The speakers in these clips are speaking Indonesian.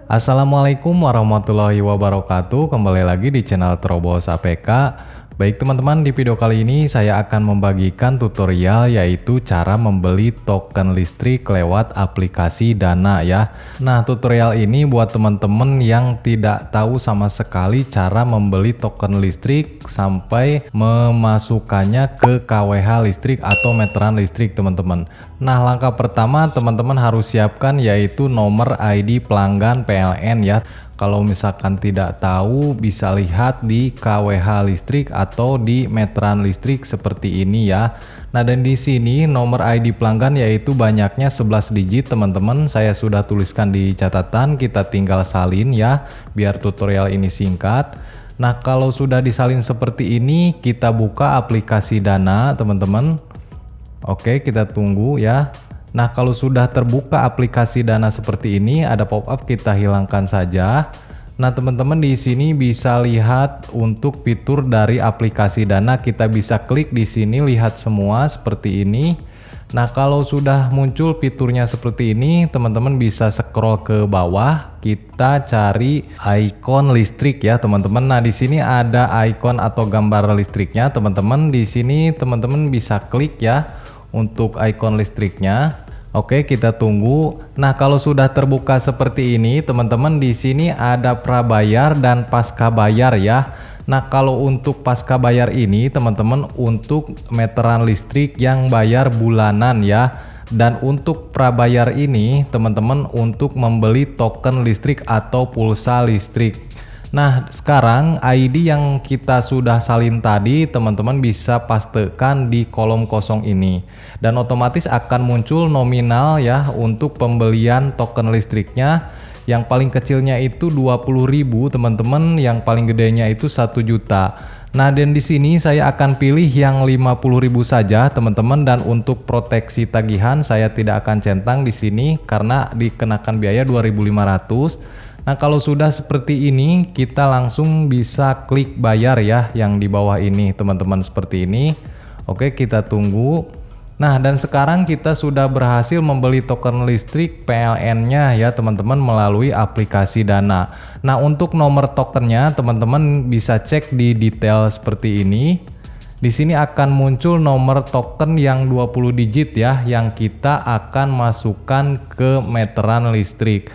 Assalamualaikum warahmatullahi wabarakatuh. Kembali lagi di channel Terobos APK. Baik teman-teman, di video kali ini saya akan membagikan tutorial yaitu cara membeli token listrik lewat aplikasi Dana ya. Nah, tutorial ini buat teman-teman yang tidak tahu sama sekali cara membeli token listrik sampai memasukkannya ke KWH listrik atau meteran listrik teman-teman. Nah, langkah pertama teman-teman harus siapkan yaitu nomor ID pelanggan PLN ya. Kalau misalkan tidak tahu bisa lihat di KWH listrik atau di meteran listrik seperti ini ya. Nah, dan di sini nomor ID pelanggan yaitu banyaknya 11 digit teman-teman. Saya sudah tuliskan di catatan, kita tinggal salin ya biar tutorial ini singkat. Nah, kalau sudah disalin seperti ini kita buka aplikasi Dana teman-teman. Oke, kita tunggu ya. Nah, kalau sudah terbuka aplikasi Dana seperti ini, ada pop-up, kita hilangkan saja. Nah, teman-teman di sini bisa lihat untuk fitur dari aplikasi Dana, kita bisa klik di sini lihat semua seperti ini. Nah, kalau sudah muncul fiturnya seperti ini, teman-teman bisa scroll ke bawah, kita cari ikon listrik ya, teman-teman. Nah, di sini ada ikon atau gambar listriknya, teman-teman. Di sini teman-teman bisa klik ya untuk ikon listriknya. Oke, kita tunggu. Nah, kalau sudah terbuka seperti ini, teman-teman di sini ada prabayar dan pasca bayar ya. Nah, kalau untuk pasca bayar ini, teman-teman untuk meteran listrik yang bayar bulanan ya. Dan untuk prabayar ini, teman-teman untuk membeli token listrik atau pulsa listrik. Nah, sekarang ID yang kita sudah salin tadi teman-teman bisa pastekan di kolom kosong ini dan otomatis akan muncul nominal ya untuk pembelian token listriknya. Yang paling kecilnya itu 20.000 teman-teman, yang paling gedenya itu 1 juta. Nah, dan di sini saya akan pilih yang 50.000 saja teman-teman, dan untuk proteksi tagihan saya tidak akan centang di sini karena dikenakan biaya 2.500. Nah, kalau sudah seperti ini kita langsung bisa klik bayar ya yang di bawah ini teman-teman seperti ini. Oke, kita tunggu. Nah, dan sekarang kita sudah berhasil membeli token listrik PLN-nya ya teman-teman melalui aplikasi Dana. Nah, untuk nomor tokennya teman-teman bisa cek di detail seperti ini. Di sini akan muncul nomor token yang 20 digit ya yang kita akan masukkan ke meteran listrik.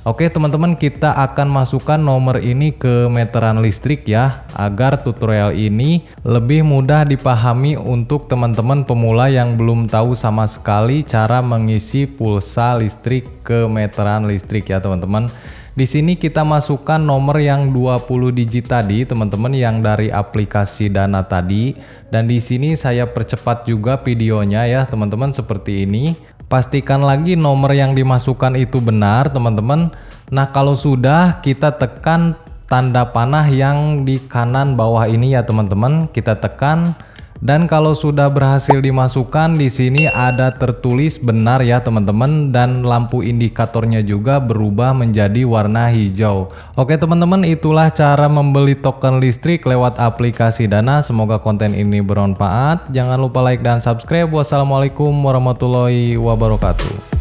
Oke teman-teman, kita akan masukkan nomor ini ke meteran listrik ya agar tutorial ini lebih mudah dipahami untuk teman-teman pemula yang belum tahu sama sekali cara mengisi pulsa listrik ke meteran listrik ya teman-teman. Di sini kita masukkan nomor yang 20 digit tadi teman-teman yang dari aplikasi Dana tadi, dan di sini saya percepat juga videonya ya teman-teman seperti ini. Pastikan lagi nomor yang dimasukkan itu benar teman-teman. Nah, kalau sudah kita tekan tanda panah yang di kanan bawah ini ya teman-teman, kita tekan. Dan kalau sudah berhasil dimasukkan di sini ada tertulis benar ya teman-teman, dan lampu indikatornya juga berubah menjadi warna hijau. Oke teman-teman, itulah cara membeli token listrik lewat aplikasi Dana. Semoga konten ini bermanfaat. Jangan lupa like dan subscribe. Wassalamualaikum warahmatullahi wabarakatuh.